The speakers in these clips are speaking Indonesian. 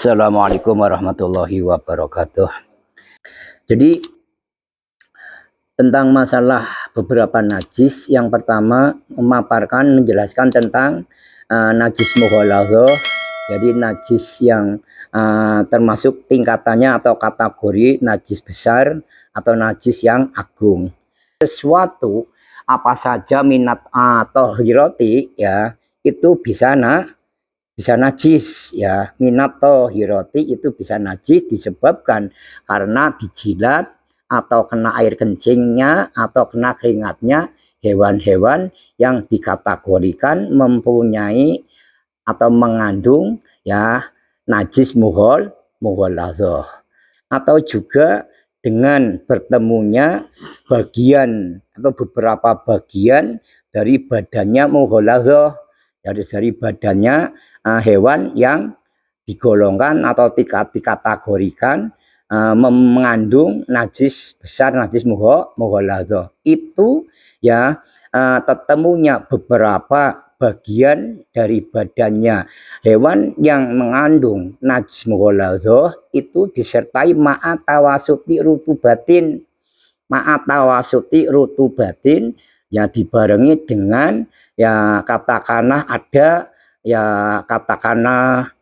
Assalamualaikum warahmatullahi wabarakatuh. Jadi tentang masalah beberapa najis, yang pertama menjelaskan tentang najis mughaladzah. Jadi najis yang termasuk tingkatannya atau kategori najis besar atau najis yang agung. Sesuatu apa saja minat atau hiroti ya itu bisa najis ya. Minat tohiroti itu bisa najis disebabkan karena dijilat atau kena air kencingnya atau kena keringatnya hewan-hewan yang dikategorikan mempunyai atau mengandung ya najis mughaladzah. Atau juga dengan bertemunya bagian atau beberapa bagian dari badannya mughaladzah, dari badannya hewan yang digolongkan atau dikategorikan mengandung najis besar, najis mughaladzah. Itu ya ketemunya beberapa bagian dari badannya hewan yang mengandung najis mughaladzah itu disertai ma'atawasuti rutubatin. Ma'atawasuti rutubatin ya dibarengi dengan ya katakanlah ada ya katakanlah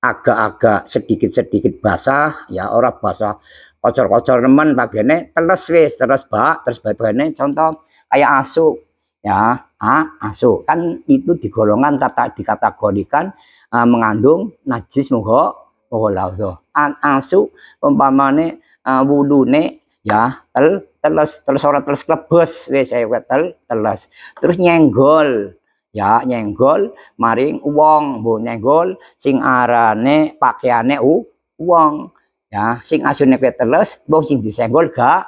agak-agak sedikit basah ya, orang basah kocor-kocor nemen bagene teles wis terus bagene contoh kayak asu ya, asu kan itu digolongan dikategorikan mengandung najis mughaladzah. Asu umpamane wulune ya teles ora teles klebes wis teles terus nyenggol ya, nyenggol maring wong, mbok nyenggol sing arane pakaiane wong ya, sing asune teles mbok sing disenggol gak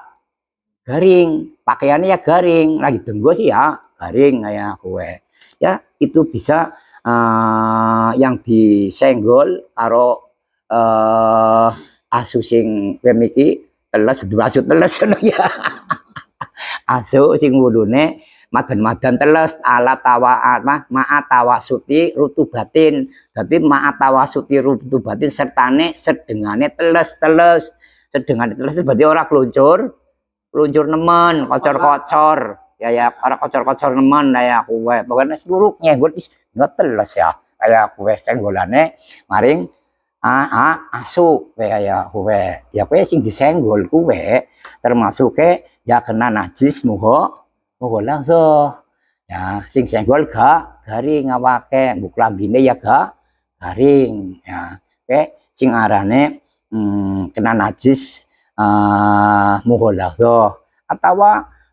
garing, pakaiannya ya garing, lagi denggo sih ya garing kayak kowe ya. Itu bisa yang disenggol karo asu sing iki teles asu teles ya. Asu sing wulune madan teles alat ma'atawasuti rutubatin. Tapi ma'atawasuti rutubatin sertane sedengane teles sedengane teles berarti ora kluncur nemen kocor-kocor ya ora kocor-kocor nemen ya kowe pokoknya seluruh nyenggol wis teles ya kayak kowe senggolane maring asu kayak kowe ya, kowe sing disenggol kowe termasuk ya kena najis mughaladzah ya. Sing senggol gak garing awake, mbok lambine ya gak garing ya. Oke, sing arane kena najis mughaladzah. Atau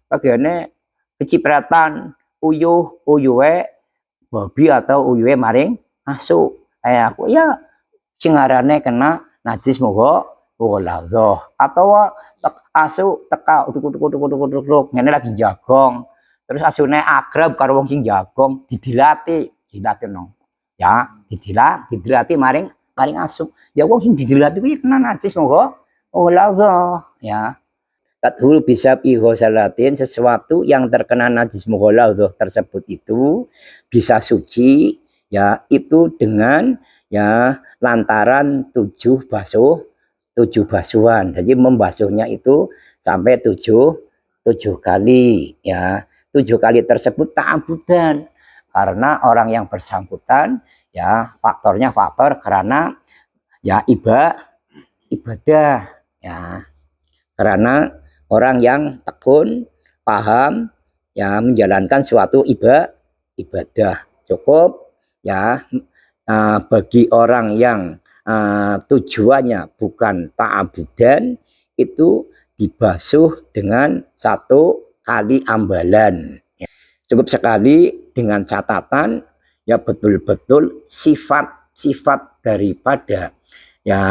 bagiane kecipratan uyuhe babi atau uyuhe maring asu kayak aku ya, sing arane kena najis mughaladzah. Atau asu teka uduk ngene lagi jagong terus asune akrab karo wong sing jagong didilati no ya, didilati maring asu ya, wong sing didilati kuwi kena najis mughaladzah ya. Tadhuru bisa salatin, sesuatu yang terkena najis mughaladzah tersebut itu bisa suci ya, itu dengan ya lantaran 7 basuhan. Jadi membasuhnya itu sampai 7 kali ya. 7 kali tersebut ta'abudan karena orang yang bersangkutan ya faktor karena ya ibadah ya, karena orang yang tekun paham ya menjalankan suatu ibadah. Cukup ya bagi orang yang tujuannya bukan ta'abudan itu dibasuh dengan 1 kali ambalan ya. Cukup sekali dengan catatan ya betul-betul sifat daripada ya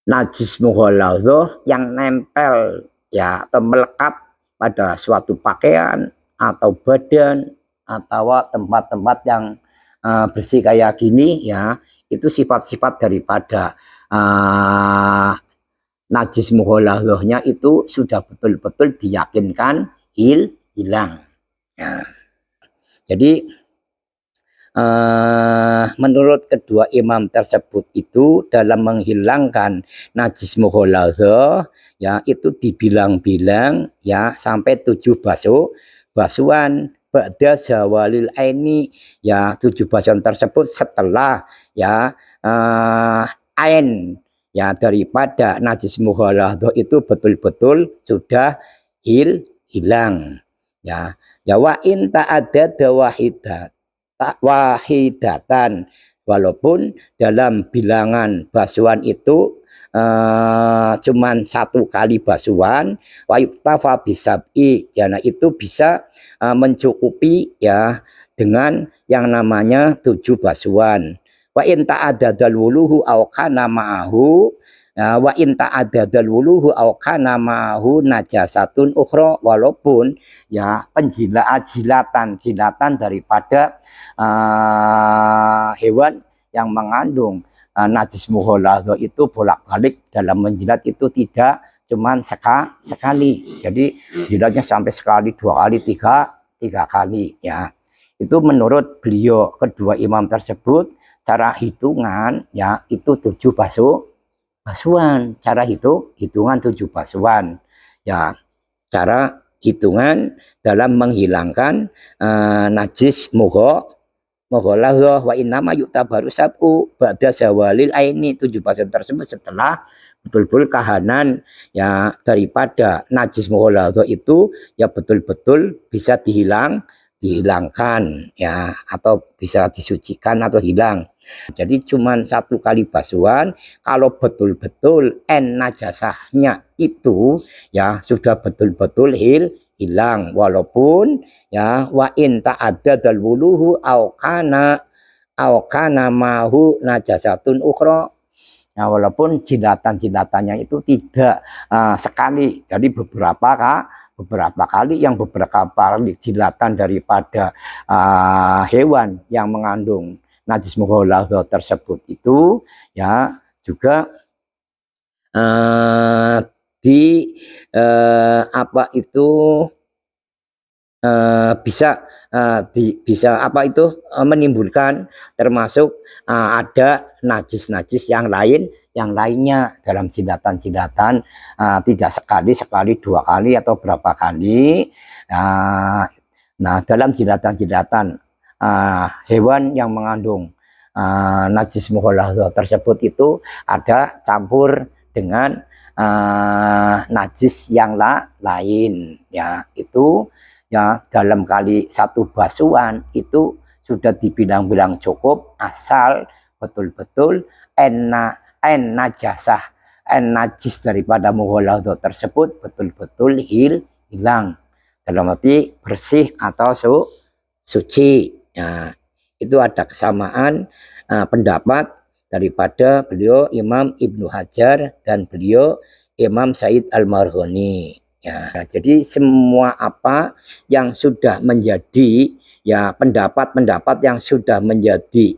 najis mughaladzah yang nempel ya atau melekat pada suatu pakaian atau badan atau tempat-tempat yang bersih kayak gini ya, itu sifat-sifat daripada najis mughaladzahnya itu sudah betul-betul diyakinkan hilang ya. Jadi menurut kedua imam tersebut itu dalam menghilangkan najis mughaladhah ya itu dibilang-bilang ya sampai 7 basuhan ba'da zawalil aini ya 7 basuhan tersebut setelah ya ain ya daripada najis mughaladhah itu betul-betul sudah hilang ya wa in ta'addada wahidatan walaupun dalam bilangan basuhan itu cuman 1 kali basuhan wa yuktafa bisab'i ya nah itu bisa mencukupi ya dengan yang namanya 7 basuhan wa in ta'addadal wuluhu aw kana ma'ahu wa in ta'addadal wuluhu aw kana ma'ahu najasatun ukhra walaupun ya jilatan daripada hewan yang mengandung najis mughaladhah itu bolak-balik dalam menjilat itu tidak cuman sekali jadi jilatnya sampai sekali 2 kali 3 kali ya itu menurut beliau kedua imam tersebut cara hitungan ya itu 7 basuhan cara hitungan 7 basuhan ya cara hitungan dalam menghilangkan najis mughaladhah wa innama yu'tabaru sab'u ba'da zawalil aini 7 basuhan tersebut setelah betul-betul kahanan ya daripada najis mughaladhah itu ya betul-betul bisa dihilangkan ya atau bisa disucikan atau hilang. Jadi cuman 1 kali basuhan kalau betul-betul najasahnya itu ya sudah betul-betul hilang walaupun ya wa in ta'addadal wuluhu aw kana mahu najasatun ukhra. Nah, walaupun jilatan-jilatannya itu tidak sekali, jadi beberapa kali yang beberapa kali jilatan daripada hewan yang mengandung najis mughaladhah tersebut itu ya juga apa itu bisa apa itu menimbulkan termasuk ada najis-najis yang lainnya dalam jilatan-jilatan tidak sekali 2 kali atau berapa kali nah dalam jilatan-jilatan hewan yang mengandung najis mughaladhah tersebut itu ada campur dengan najis yang lain ya itu ya dalam kali 1 basuhan itu sudah dibilang-bilang cukup asal betul-betul najis daripada mughaladhah tersebut betul-betul hilang dalam arti bersih atau suci ya, itu ada kesamaan pendapat daripada beliau Imam Ibnu Hajar dan beliau Imam Said Al-Marghani ya. Jadi semua apa yang sudah menjadi ya pendapat-pendapat yang sudah menjadi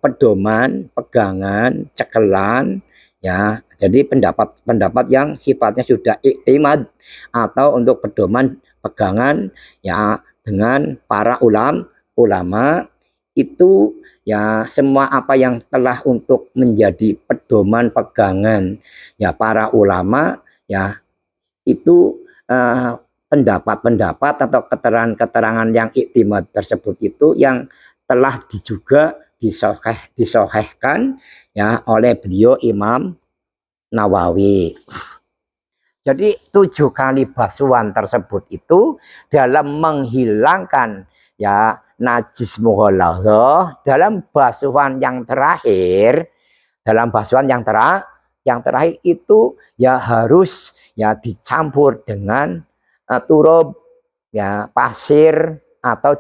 pedoman, pegangan, cekelan ya. Jadi pendapat-pendapat yang sifatnya sudah iktimad atau untuk pedoman pegangan ya dengan para ulama itu ya semua apa yang telah untuk menjadi pedoman pegangan ya para ulama ya itu pendapat-pendapat atau keterangan-keterangan yang iktimad tersebut itu yang telah juga disohehkan ya oleh beliau Imam Nawawi. Jadi 7 kali basuhan tersebut itu dalam menghilangkan ya najis mughaladhah dalam basuhan yang terakhir itu ya harus ya dicampur dengan turab ya pasir atau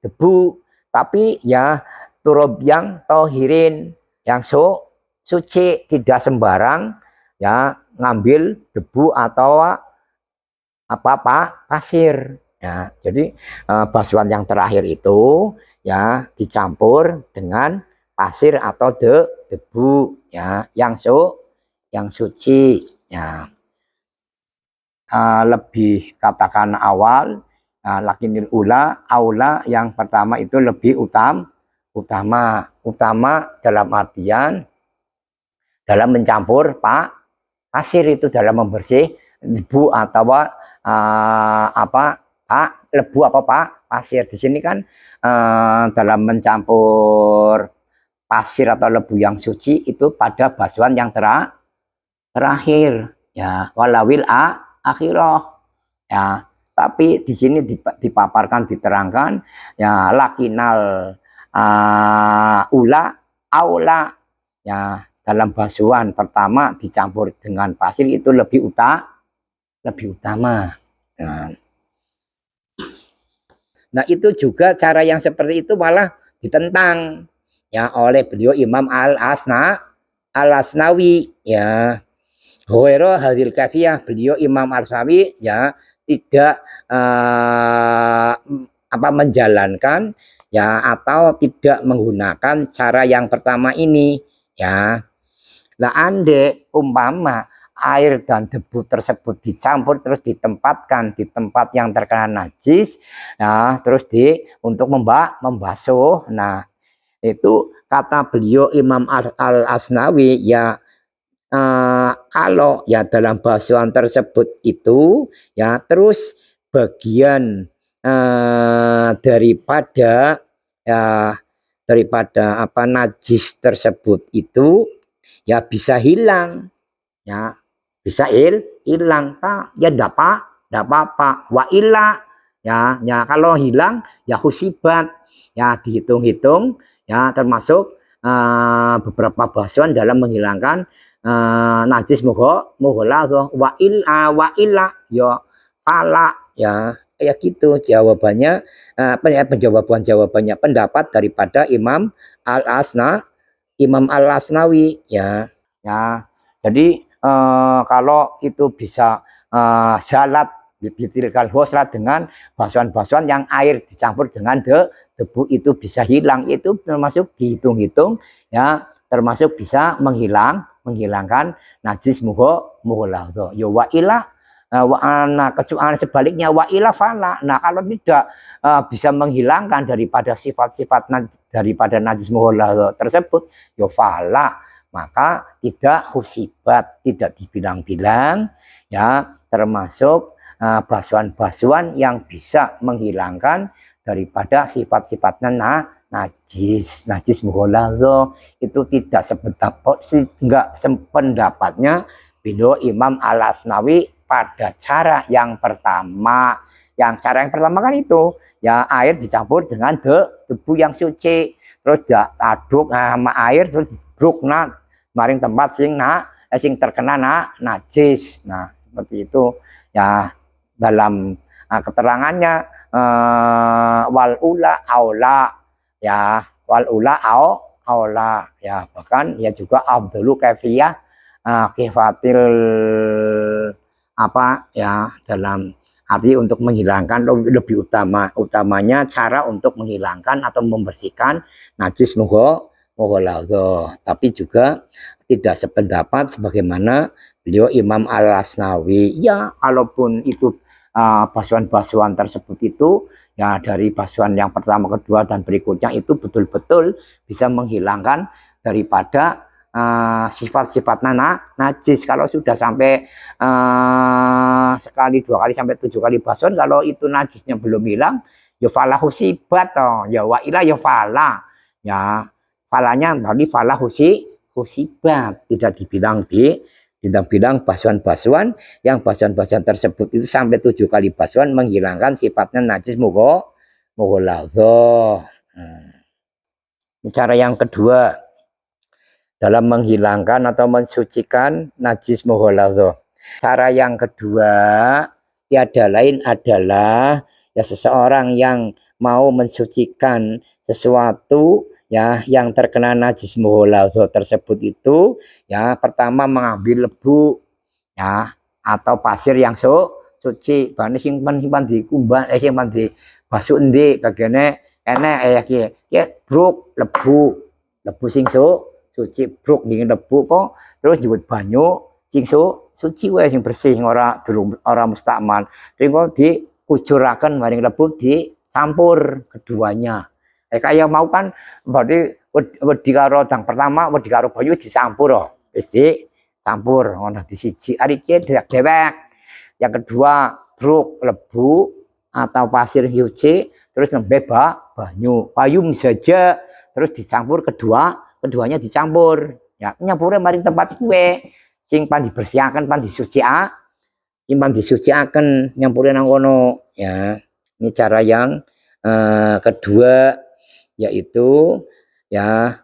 debu tapi ya turab yang tohirin yang suci tidak sembarang ya ngambil debu atau pasir ya. Jadi basuhan yang terakhir itu ya dicampur dengan pasir atau debu ya yang suci ya. Lebih katakan awal lakinil ula aula yang pertama itu lebih utama dalam artian dalam mencampur pasir itu dalam membersih lebu atau lebu pasir. Di sini kan dalam mencampur pasir atau lebu yang suci itu pada basuhan yang terakhir ya, walawil akhirah ya. Tapi di sini dipaparkan, diterangkan ya, lakinal ula aula ya, dalam basuhan pertama dicampur dengan pasir itu lebih utama. Nah, itu juga cara yang seperti itu malah ditentang ya oleh beliau Imam Al-Asnawi ya. Huwairo hadil kafiyah, beliau Imam Al-Asnawi ya tidak menjalankan ya atau tidak menggunakan cara yang pertama ini ya. Nah, ande umpama air dan debu tersebut dicampur terus ditempatkan di tempat yang terkena najis ya, terus untuk membasuh. Nah, itu kata beliau Imam Al-Asnawi ya, kalau ya dalam basuhan tersebut itu ya terus bagian daripada najis tersebut itu ya bisa hilang ya, bisa hilang ya ndak apa-apa. Wa illa ya kalau hilang ya husibat ya, dihitung-hitung ya, termasuk beberapa basuhan dalam menghilangkan najis mughalladh. Wa illa ya fala ya, kayak gitu jawabannya. Jawabannya pendapat daripada Imam Al-Asnawi ya. Jadi kalau itu bisa salat bitilkal husrat dengan basuhan-basuhan yang air dicampur dengan debu itu bisa hilang, itu termasuk dihitung-hitung ya, termasuk bisa menghilangkan najis mughalladh. Ya wa ila kecuali sebaliknya wa ila fala. Nah, kalau tidak bisa menghilangkan daripada sifat-sifat daripada najis mughalladh tersebut ya fala, maka tidak husibat, tidak dibilang-bilang ya, termasuk basuhan-basuhan yang bisa menghilangkan daripada sifat-sifatnya najis mughalladh. Itu tidak sependapatnya beliau Imam Al-Asnawi pada cara yang pertama. Yang cara yang pertama kan itu ya, air dicampur dengan debu yang suci, terus aduk sama air, terus dibruk maring tempat sing terkena najis. Nah, seperti itu ya dalam keterangannya. Wal ula aula ya, wal ula aula ya, bahkan ya juga abdulu kafiyah kifatil ya, dalam arti untuk menghilangkan lebih utamanya cara untuk menghilangkan atau membersihkan najis mughalladh. Tapi juga tidak sependapat sebagaimana beliau Imam Al-Asnawi ya, walaupun itu basuhan-basuhan tersebut itu ya, dari basuhan yang pertama, kedua dan berikutnya itu betul-betul bisa menghilangkan daripada sifat-sifat najis. Kalau sudah sampai sekali, dua kali, sampai 7 kali basuhan, kalau itu najisnya belum hilang ya fala husibat ya, wa ila ya fala ya, falanya berarti fala husibat, tidak dibilang basuhan-basuhan yang basuhan-basuhan tersebut itu sampai 7 kali basuhan menghilangkan sifatnya najis mughalladh. Cara yang kedua dalam menghilangkan atau mensucikan najis mughalladh. Cara yang kedua tiada lain adalah ya, seseorang yang mau mensucikan sesuatu ya yang terkena najis mughalladh tersebut itu ya, pertama mengambil lebu ya atau pasir yang suci, bane simpan dikumbah simpan di basuh endi bagene enek ya bruk lebu sing suci, bruk dingin lebu kok, terus dibuat banyu sing suci wae, sing bersih, ora mustakmal. Terus kucuraken maring lebu dicampur keduanya. Kaya mau kan berarti wedi karo dang pertama, wedi karo banyu dicampur wis dicampur ngono di siji. Ari iki dewek. Yang kedua, bruk lebu atau pasir cuci terus nembe banyu. Banyu saja terus dicampur keduanya dicampur. Ya, nyampure maring tempat kuwe sing pan dibersihaken, pan disuciaken nyampure nang kono ya. Ini cara yang kedua, yaitu ya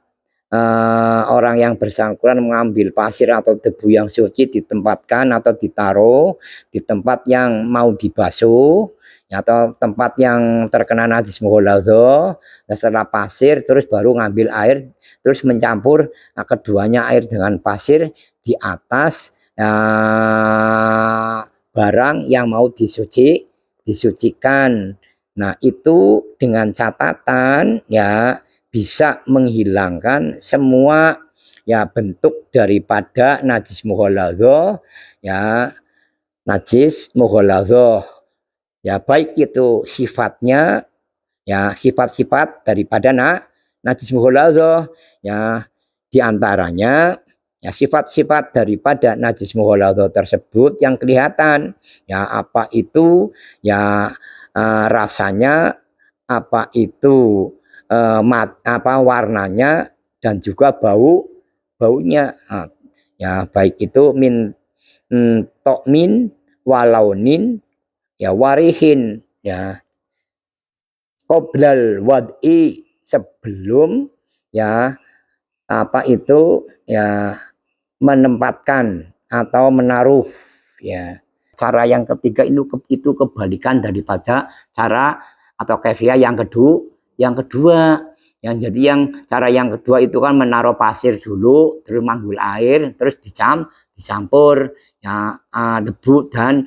orang yang bersangkutan mengambil pasir atau debu yang suci ditempatkan atau ditaruh di tempat yang mau dibasuh atau tempat yang terkena najis mughaladhah. Setelah pasir terus baru ngambil air terus mencampur keduanya air dengan pasir di atas barang yang mau disucikan. Nah, itu dengan catatan ya bisa menghilangkan semua ya bentuk daripada najis mughaladhah ya, najis mughaladhah ya, baik itu sifatnya ya, sifat-sifat daripada najis mughaladhah ya, diantaranya ya sifat-sifat daripada najis mughaladhah tersebut yang kelihatan ya, apa itu ya rasanya, apa itu warnanya, dan juga baunya ya, baik itu min tokmin walaunin ya warihin ya, qoblal wad'i, sebelum ya apa itu ya menempatkan atau menaruh ya. Cara yang ketiga itu kebalikan daripada cara atau kefiah yang kedua. Yang jadi cara yang kedua itu kan menaruh pasir dulu, terus manggul air, terus dicampur ya debu dan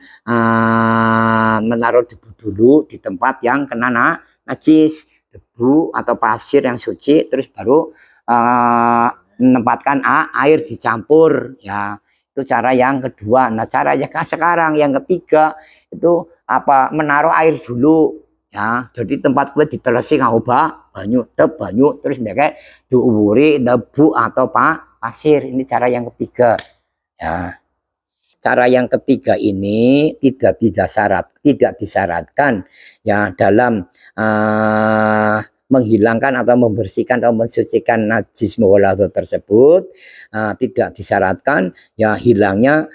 menaruh debu dulu di tempat yang kena najis, debu atau pasir yang suci, terus baru menempatkan air dicampur ya. Itu cara yang kedua. Nah, cara yang sekarang yang ketiga itu apa, menaruh air dulu ya. Jadi tempat gue ditelesi ngau banyu terus mereka diuburi debu atau pasir. Ini cara yang ketiga ya. Cara yang ketiga ini tidak disyaratkan ya dalam menghilangkan atau membersihkan atau mensucikan najis mughaladhah tersebut. Tidak disyaratkan ya hilangnya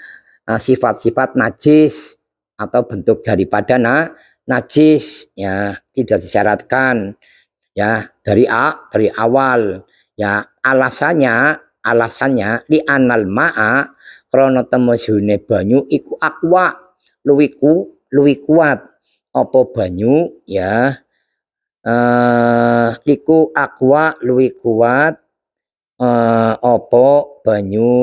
sifat-sifat najis atau bentuk daripada najis ya, tidak disyaratkan ya dari awal ya. Alasannya li anal ma'a, krana temusune banyu iku akwa, luwi kuat apa banyu ya, iku akwa luwi kuat apa banyu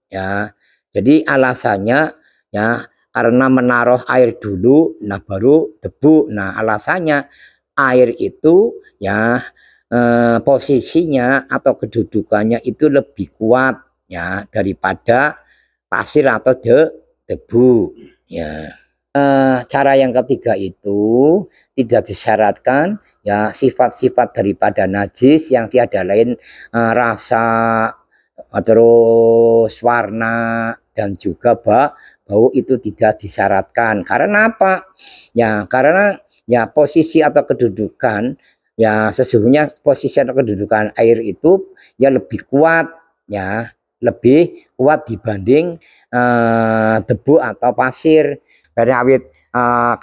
ya. Jadi alasannya ya karena menaruh air dulu, nah baru debu. Nah, alasannya air itu ya posisinya atau kedudukannya itu lebih kuat ya daripada pasir atau debu ya. Cara yang ketiga itu tidak disyaratkan ya sifat-sifat daripada najis yang tiada lain rasa, terus warna, dan juga bau itu tidak disyaratkan. Karena apa? Ya karena ya posisi atau kedudukan ya, sesungguhnya posisi atau kedudukan air itu ya lebih kuat ya, lebih kuat dibanding debu atau pasir. Dari awit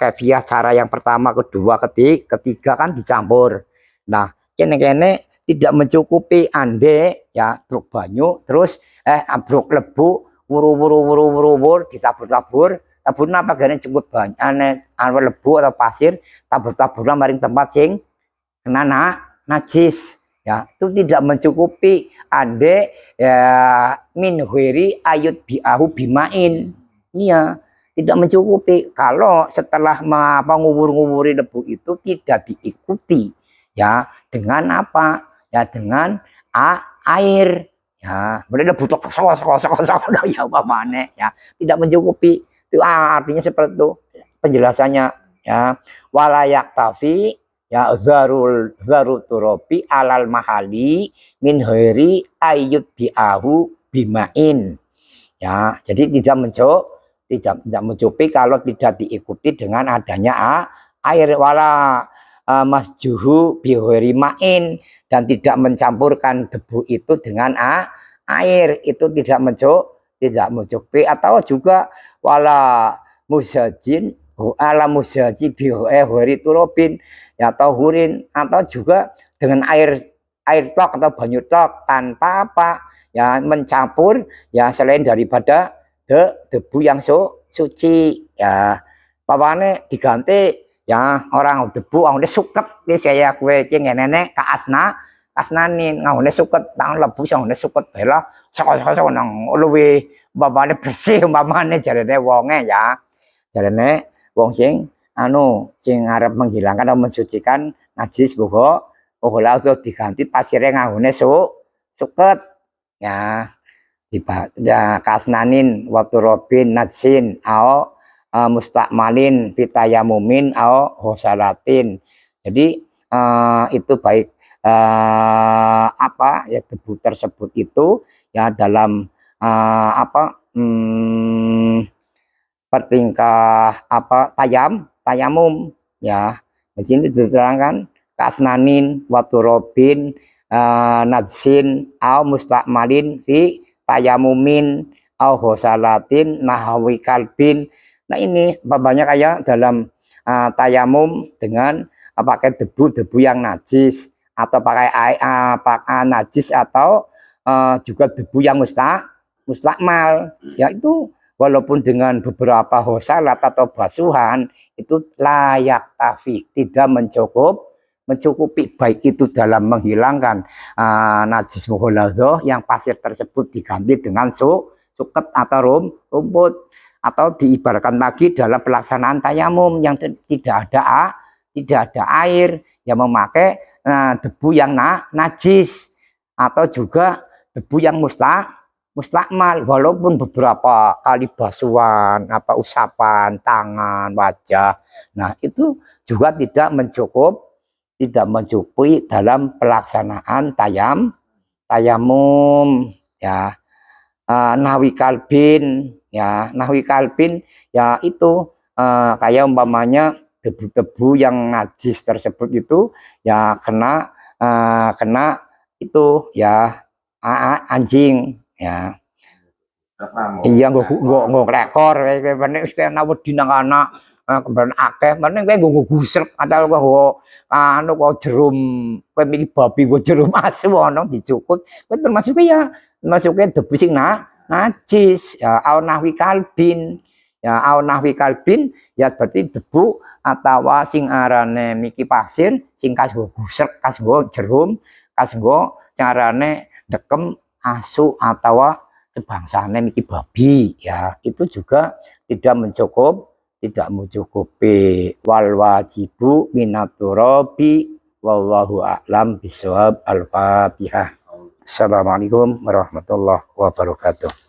kefiah cara yang pertama, kedua, ketiga kan dicampur. Nah, kene tidak mencukupi ande ya truk banyu terus ambruk lebu wuru ditabur apa gane cukup banyak lebu atau pasir tabur-taburan maring tempat sing kena najis ya, itu tidak mencukupi ande ya min huiri ayut biahu bimain ya, tidak mencukupi kalau setelah ngubur-nguburi debu itu tidak diikuti ya dengan apa ya, dengan air ya. Berarti debu ya apa mana ya, tidak mencukupi itu artinya seperti itu penjelasannya ya walayak tafi ya zarul turobi alal mahali min heri ayut biahu bimain ya. Jadi tidak mencukupi kalau tidak diikuti dengan adanya air wala masjuhu bihori main, dan tidak mencampurkan debu itu dengan air, itu tidak mencukupi. Atau juga wala musajin ala musaji bihori turobin ya, atau hurin, atau juga dengan air tok atau banyu tok tanpa apa ya mencampur ya selain daripada debu yang suci ya. Papane diganti ya orang debu orang suket di saya kue cing nenek ke asnanin ngawne suket tahun lebu ngawne suket bela sok nang luwe babane bersih umpamane jarene wonge ya, jarene wong sing sing arep menghilangkan atau mensucikan najis bogo lah diganti pasirnya ngawne suket ya. Ya kasnanin waktu robin najsin ao mustakmalin fitayamumin au hosalatin. Jadi itu baik apa ya debu tersebut itu ya dalam bertingkah apa tayamum ya. Di sini diterangkan kasnanin waktu robin najsin au mustakmalin fi tayamumin au hosalatin nahwi kalbin. Nah ini banyak kayak dalam tayamum dengan pakai debu yang najis, atau pakai najis, atau juga debu yang mustakmal ya, itu walaupun dengan beberapa hosalat atau basuhan itu layak tafi, tidak mencukupi, baik itu dalam menghilangkan najis mughaladah yang pasir tersebut diganti dengan suket atau rumput, atau diibaratkan lagi dalam pelaksanaan tayamum yang tidak ada air yang memakai debu yang najis, atau juga debu yang mustakmal walaupun beberapa kali basuhan usapan tangan wajah. Nah itu juga tidak mencukupi dalam pelaksanaan tayamum ya. Nahwi kalbin ya, nahwi kalbin ya itu kayak umpamanya debu-debu yang najis tersebut itu ya kena itu ya anjing ya. Iya nggak rekor kayak mana kayak nawat dinang anak kemudian akeh mana kayak gue gusek atau gue jerum pemilik babi gue jerum asu ono dicukut termasuk ya masuknya debu sing najis ya, au nahwi kalbin ya, au nahwi kalbin ya berarti debu atau sing arane miki pasir sing kasgo gusek kasgo jerum kasgo carane dekem asu atau sebangsane miki babi ya, itu juga tidak mencukupi. Wal wajibu minaturabi wallahu a'lam bishawab. Al-Fatihah. Assalamualaikum warahmatullahi wabarakatuh.